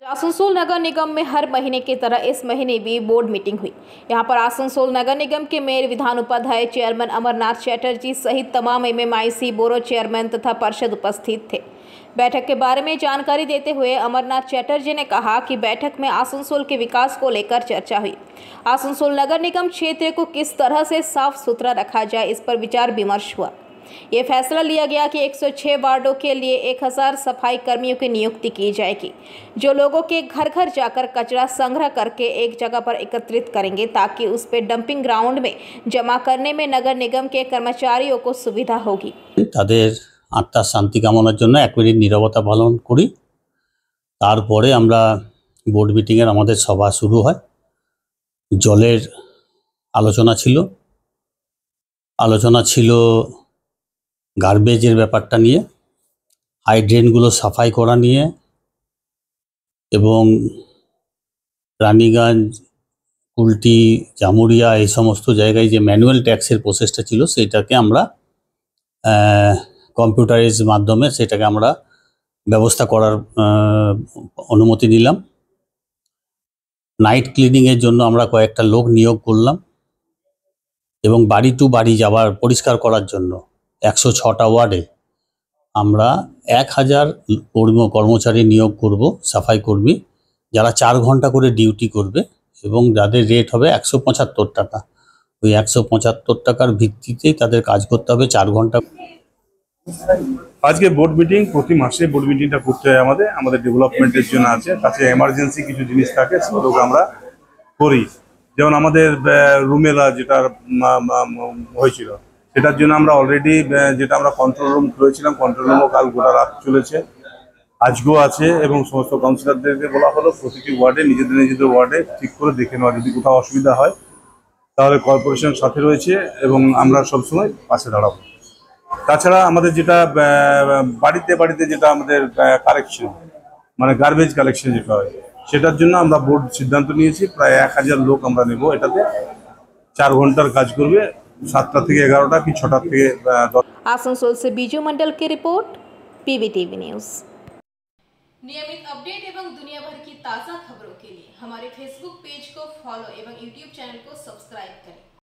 आसनसोल नगर निगम में हर महीने की तरह इस महीने भी बोर्ड मीटिंग हुई। यहां पर आसनसोल नगर निगम के मेयर, विधान उपाध्याय, चेयरमैन अमरनाथ चैटर्जी सहित तमाम एमएमआईसी बोरो चेयरमैन तथा पार्षद उपस्थित थे। बैठक के बारे में जानकारी देते हुए अमरनाथ चैटर्जी ने कहा कि बैठक में आसनसोल के विकास को लेकर चर्चा हुई। आसनसोल नगर निगम क्षेत्र को किस तरह से साफ सुथरा रखा जाए, इस पर विचार विमर्श हुआ। ये फैसला लिया गया कि 106 वार्डों के लिए 1000 सफाई कर्मियों की नियुक्ति की जाएगी, जो लोगों के घर घर जाकर कचरा संग्रह करके एक जगह पर एकत्रित करेंगे, ताकि उस पे डंपिंग ग्राउंड में जमा करने में नगर निगम के कर्मचारियों को सुविधा होगी। তাদের আত্মার শান্তি কামনার জন্য 1 মিনিট নীরবতা পালন করি। তারপরে আমরা বোর্ড মিটিংয়ের আমাদের সভা শুরু হয়। জলের আলোচনা ছিল গার্বেজের ব্যাপারটা নিয়ে, হাইড্রেনগুলো সাফাই করা নিয়ে, এবং রানীগঞ্জ, কুলটি, জামুরিয়া এই সমস্ত জায়গায় যে ম্যানুয়াল ট্যাক্সের প্রসেসটা ছিল সেটাকে আমরা কম্পিউটারাইজ মাধ্যমে সেটাকে আমরা ব্যবস্থা করার অনুমতি নিলাম। নাইট ক্লিনিংয়ের জন্য আমরা কয়েকটা লোক নিয়োগ করলাম এবং বাড়ি টু বাড়ি যাওয়ার পরিষ্কার করার জন্য 106টা ওয়ার্ডে আমরা 1000 কর্মচারী নিয়োগ করব, সাফাই কর্মী, যারা 4 ঘন্টা করে ডিউটি করবে এবং যাদের রেট হবে 175 টাকা। ওই 175 টাকার ভিত্তিতেই তাদের কাজ করতে হবে 4 ঘন্টা। আজকে বোর্ড মিটিং, প্রতি মাসে বোর্ড মিটিংটা করতে হয় আমাদের ডেভেলপমেন্টের জন্য আছে। তাতে এমার্জেন্সি কিছু জিনিস থাকে সেগুলো আমরা করি। যেমন আমাদের রুমেলা যেটা হয়েছিল সেটার জন্য আমরা অলরেডি যেটা আমরা কন্ট্রোল রুম খুলেছিলাম, কন্ট্রোল রুমও কাল গোটা রাত চলেছে, আজকেও আছে, এবং সমস্ত কাউন্সিলরদেরকে বলা হলো প্রতিটি ওয়ার্ডে নিজেদের ওয়ার্ডে ঠিক করে দেখে নেওয়া, যদি কোথাও অসুবিধা হয় তাহলে কর্পোরেশন সাথে রয়েছে এবং আমরা সবসময় পাশে দাঁড়াবো। তাছাড়া আমাদের যেটা বাড়িতে বাড়িতে যেটা আমাদের কালেকশন, মানে গার্বেজ কালেকশন যেটা হয়, সেটার জন্য আমরা বোর্ড সিদ্ধান্ত নিয়েছি প্রায় 1000 লোক আমরা নেব। এটাতে 4 ঘন্টার কাজ করবে, 7টা থেকে 11টা কি 6টা থেকে 10। आसनसोल से बीजू मंडल की रिपोर्ट, पीवीटीवी न्यूज़। नियमित अपडेट एवं दुनिया भर की ताज़ा खबरों के लिए हमारे फेसबुक पेज को फॉलो एवं यूट्यूब चैनल को सब्सक्राइब करें।